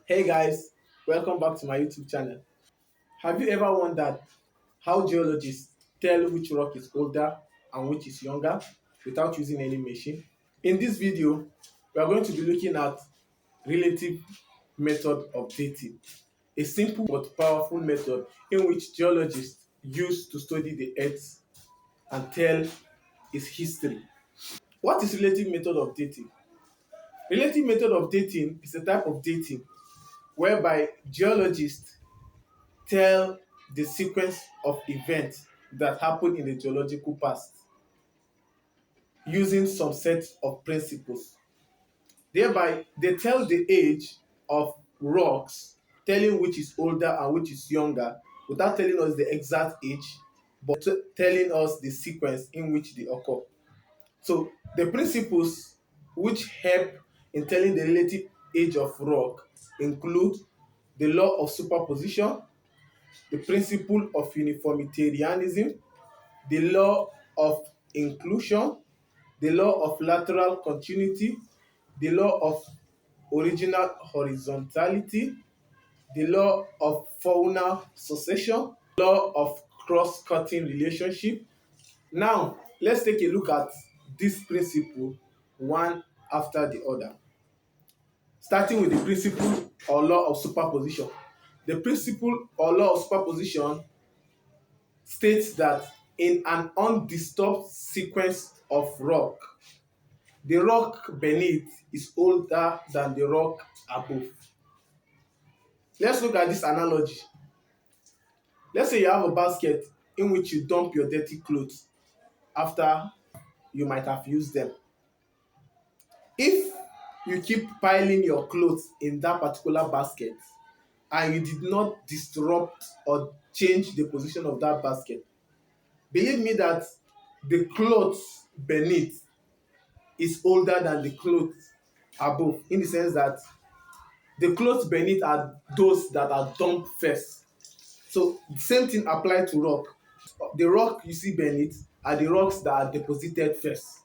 Hey guys, welcome back to my YouTube channel. Have you ever wondered how geologists tell which rock is older and which is younger without using any machine? In this video, we are going to be looking at relative method of dating, a simple but powerful method in which geologists use to study the earth and tell its history. What is relative method of dating? Relative method of dating is a type of dating whereby geologists tell the sequence of events that happened in the geological past using some set of principles. Thereby, they tell the age of rocks, telling which is older and which is younger, without telling us the exact age, but telling us the sequence in which they occur. So, the principles which help in telling the relative age of rock include the law of superposition, the principle of uniformitarianism, the law of inclusion, the law of lateral continuity, the law of original horizontality, the law of faunal succession, law of cross-cutting relationship. Now, let's take a look at this principle one after the other. Starting with the principle or law of superposition. The principle or law of superposition states that in an undisturbed sequence of rock, the rock beneath is older than the rock above. Let's look at this analogy. Let's say you have a basket in which you dump your dirty clothes after you might have used them. If you keep piling your clothes in that particular basket and you did not disrupt or change the position of that basket, believe me that the clothes beneath is older than the clothes above, in the sense that the clothes beneath are those that are dumped first. So the same thing applies to rock. The rock you see beneath are the rocks that are deposited first.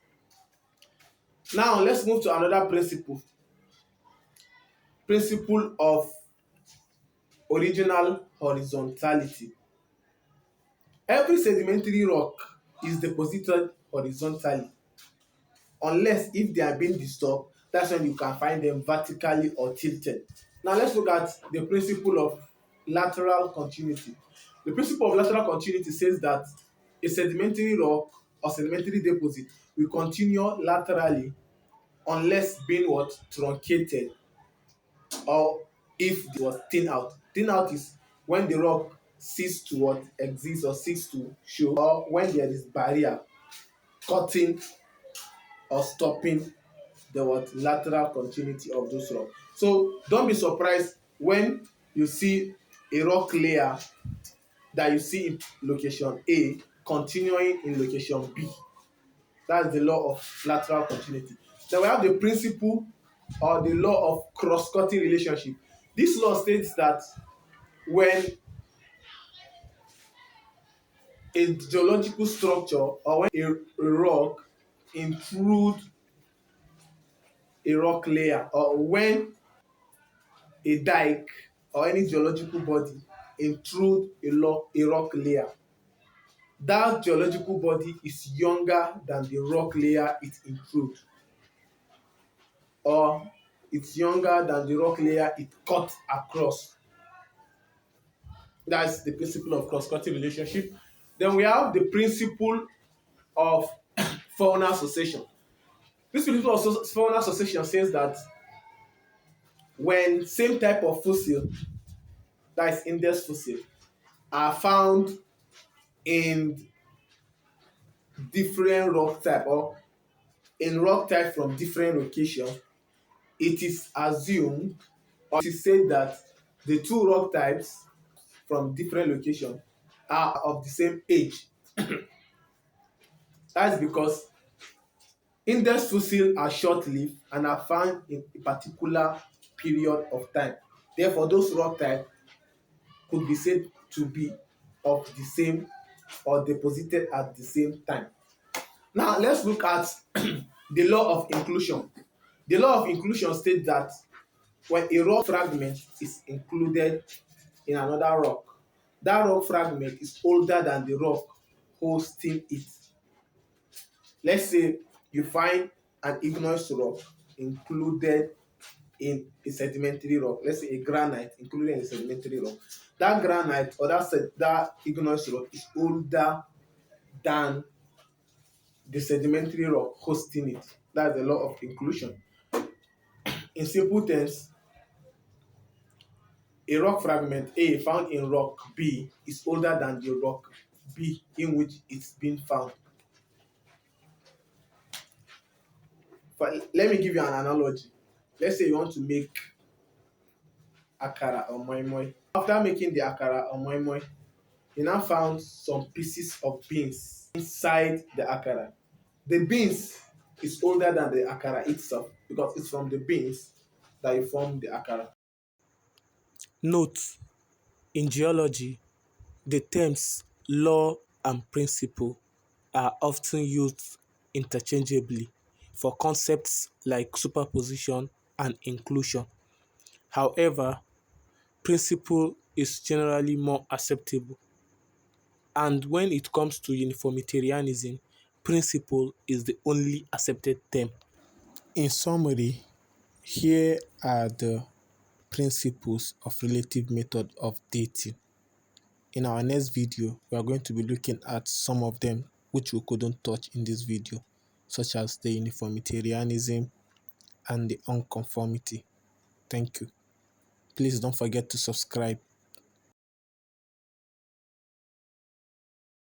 Now let's move to another principle. Principle of original horizontality. Every sedimentary rock is deposited horizontally, unless if they are being disturbed, that's when you can find them vertically or tilted. Now let's look at the principle of lateral continuity. The principle of lateral continuity says that a sedimentary rock or sedimentary deposit will continue laterally unless being what truncated, or if it was thin out. Thin out is when the rock cease to what exist or cease to show, or when there is barrier cutting or stopping the what lateral continuity of those rocks. So don't be surprised when you see a rock layer that you see in location A continuing in location B. That's the law of lateral continuity. Then we have the principle or the law of cross-cutting relationship. This law states that when a geological structure or when a rock intrude a rock layer, or when a dike or any geological body intrude a rock layer, that geological body is younger than the rock layer it intrude, or it's younger than the rock layer it cut across. That's the principle of cross-cutting relationship. Then we have the principle of faunal succession. This principle of faunal succession says that when same type of fossil, that is index fossil, are found in different rock type, or in rock type from different locations, it is assumed or it is said that the two rock types from different locations are of the same age. That's because index fossils are short-lived and are found in a particular period of time. Therefore, those rock types could be said to be of the same or deposited at the same time. Now, let's look at the law of inclusion. The law of inclusion states that when a rock fragment is included in another rock, that rock fragment is older than the rock hosting it. Let's say you find an igneous rock included in a sedimentary rock, let's say a granite included in a sedimentary rock. That granite or that igneous rock is older than the sedimentary rock hosting it. That's the law of inclusion. In simple terms, a rock fragment A found in rock B is older than the rock B in which it's been found. Let me give you an analogy. Let's say you want to make akara or moi moi. After making the akara or moi moi, you now found some pieces of beans inside the akara. The beans is older than the akara itself because it's from the beans that you form the akara. Note: in geology, the terms law and principle are often used interchangeably for concepts like superposition and inclusion. However, principle is generally more acceptable, and when it comes to uniformitarianism, principle is the only accepted term. In summary, here are the principles of relative method of dating. In our next video, we are going to be looking at some of them which we couldn't touch in this video, such as the uniformitarianism and the unconformity. Thank you. Please don't forget to subscribe.